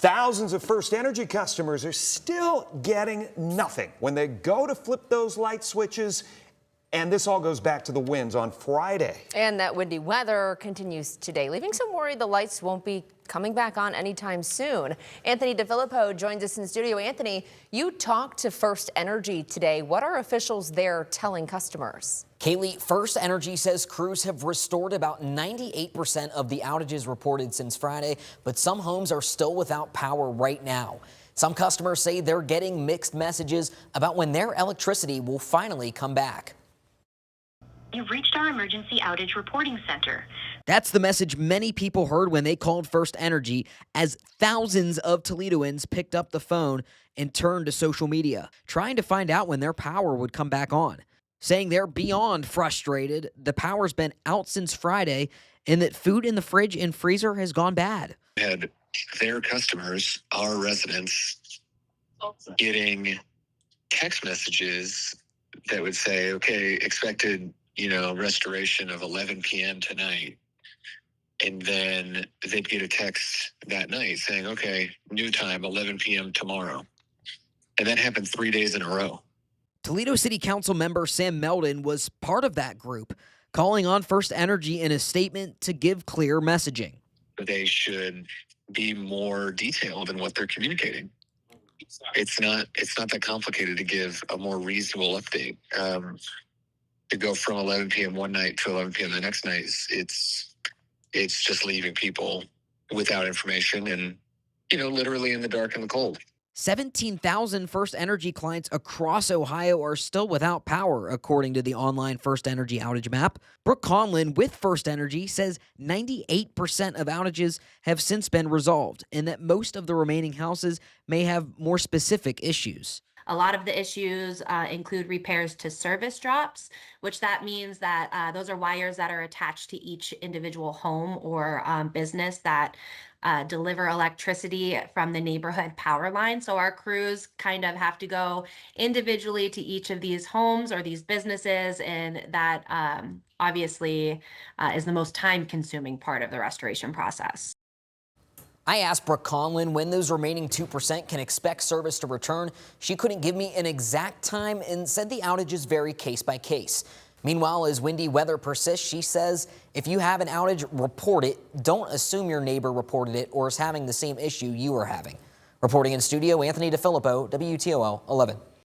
Thousands of FirstEnergy customers are still getting nothing when they go to flip those light switches. And this all goes back to the winds on Friday. And that windy weather continues today, leaving some worry the lights won't be coming back on anytime soon. Anthony DeFilippo joins us in studio. Anthony, you talked to FirstEnergy today. What are officials there telling customers? Kaylee, FirstEnergy says crews have restored about 98% of the outages reported since Friday, but some homes are still without power right now. Some customers say they're getting mixed messages about when their electricity will finally come back. You've reached our emergency outage reporting center. That's the message many people heard when they called FirstEnergy, as thousands of Toledoans picked up the phone and turned to social media, trying to find out when their power would come back on, saying they're beyond frustrated. The power's been out since Friday and that food in the fridge and freezer has gone bad. Had their customers, our residents, getting text messages that would say, okay, expected restoration of 11 p.m. tonight. And then they'd get a text that night saying, okay, new time, 11 p.m. tomorrow. And that happened 3 days in a row. Toledo City Council member Sam Meldon was part of that group, calling on FirstEnergy in a statement to give clear messaging. They should be more detailed in what they're communicating. It's not that complicated to give a more reasonable update. To go from 11 p.m. one night to 11 p.m. the next night, it's just leaving people without information and, literally in the dark and the cold. 17,000 FirstEnergy clients across Ohio are still without power, according to the online FirstEnergy outage map. Brooke Conlin with FirstEnergy says 98% of outages have since been resolved and that most of the remaining houses may have more specific issues. A lot of the issues include repairs to service drops, which that means that those are wires that are attached to each individual home or business that deliver electricity from the neighborhood power line. So our crews kind of have to go individually to each of these homes or these businesses, and that obviously is the most time-consuming part of the restoration process. I asked Brooke Conlin when those remaining 2% can expect service to return. She couldn't give me an exact time and said the outages vary case by case. Meanwhile, as windy weather persists, she says if you have an outage, report it. Don't assume your neighbor reported it or is having the same issue you are having. Reporting in studio, Anthony DeFilippo, WTOL 11.